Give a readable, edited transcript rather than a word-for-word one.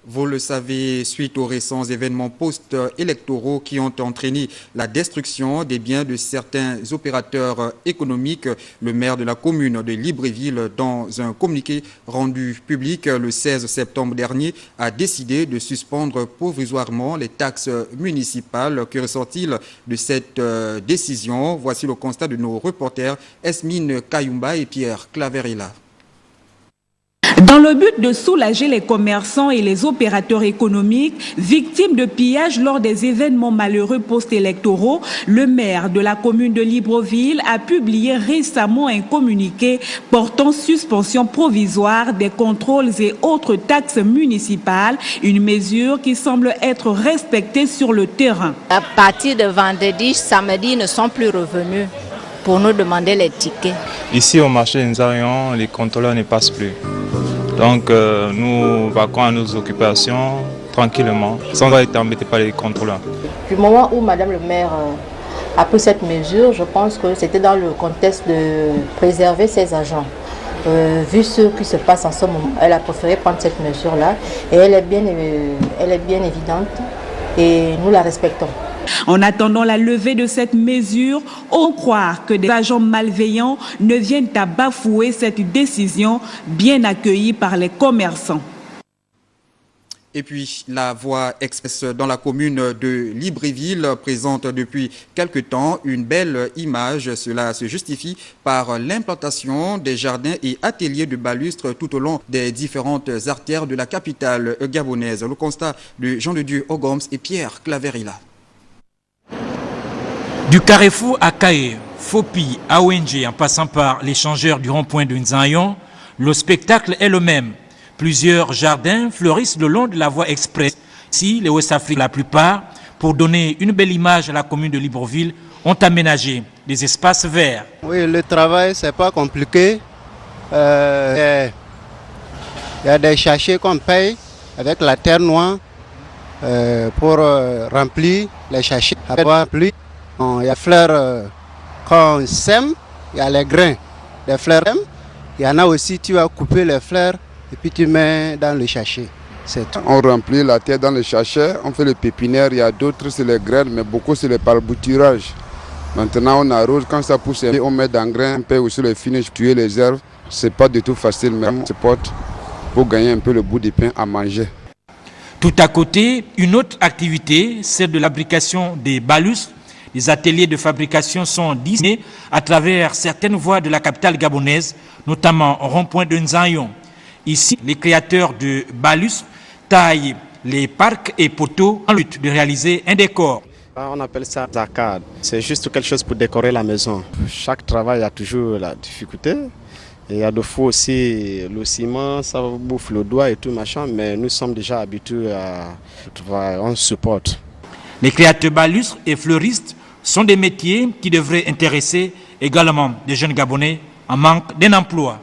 Vous le savez, suite aux récents événements post-électoraux qui ont entraîné la destruction des biens de certains opérateurs économiques, le maire de la commune de Libreville, dans un communiqué rendu public le 16 septembre dernier, a décidé de suspendre provisoirement les taxes municipales. Que ressort-il de cette décision? Voici le constat de nos reporters Esmine Kayumba et Pierre Claverilla. Dans le but de soulager les commerçants et les opérateurs économiques victimes de pillages lors des événements malheureux post-électoraux, le maire de la commune de Libreville a publié récemment un communiqué portant suspension provisoire des contrôles et autres taxes municipales, une mesure qui semble être respectée sur le terrain. À partir de vendredi, samedi, ils ne sont plus revenus pour nous demander les tickets. Ici au marché de Nzarion, les contrôleurs ne passent plus. Donc nous vaquons à nos occupations tranquillement, sans être embêtés par les contrôleurs. Du moment où Madame le maire a pris cette mesure, je pense que c'était dans le contexte de préserver ses agents. Vu ce qui se passe en ce moment, elle a préféré prendre cette mesure-là et elle est bien évidente et nous la respectons. En attendant la levée de cette mesure, on croit que des agents malveillants ne viennent à bafouer cette décision bien accueillie par les commerçants. Et puis, la voie express dans la commune de Libreville présente depuis quelque temps une belle image. Cela se justifie par l'implantation des jardins et ateliers de balustres tout au long des différentes artères de la capitale gabonaise. Le constat de Jean-de-Dieu Ogoms et Pierre Claverilla. Du Carrefour à Kaye, Fopi à ONG en passant par l'échangeur du rond-point de Nzayon, le spectacle est le même. Plusieurs jardins fleurissent le long de la voie express. Ici, les Ouest-Africains, la plupart, pour donner une belle image à la commune de Libreville, ont aménagé des espaces verts. Oui, le travail, c'est pas compliqué. Il y a des sachets qu'on paye avec la terre noire pour remplir les sachets. Après la pluie, il y a fleurs qu'on sème, il y a les grains des fleurs. Il y en a aussi, tu vas couper les fleurs et puis tu mets dans le sachet. On remplit la terre dans le sachet, on fait le pépinière, il y a d'autres c'est les graines, mais beaucoup c'est le palbouturage. Maintenant on arrose, quand ça pousse, on met d'engrais, on peut aussi le finish, tuer les herbes. C'est pas du tout facile, mais on se porte pour gagner un peu le bout du pain à manger. Tout à côté, une autre activité, celle de l'abrication des balustres. Les ateliers de fabrication sont disséminés à travers certaines voies de la capitale gabonaise, notamment au rond-point de Nzayon. Ici, les créateurs de balustres taillent les parcs et poteaux en lutte de réaliser un décor. On appelle ça zacade. C'est juste quelque chose pour décorer la maison. Chaque travail a toujours la difficulté. Et il y a des fois aussi le ciment, ça bouffe le doigt et tout machin, mais nous sommes déjà habitués à travailler, on supporte. Les créateurs balustres et fleuristes sont des métiers qui devraient intéresser également des jeunes Gabonais en manque d'un emploi.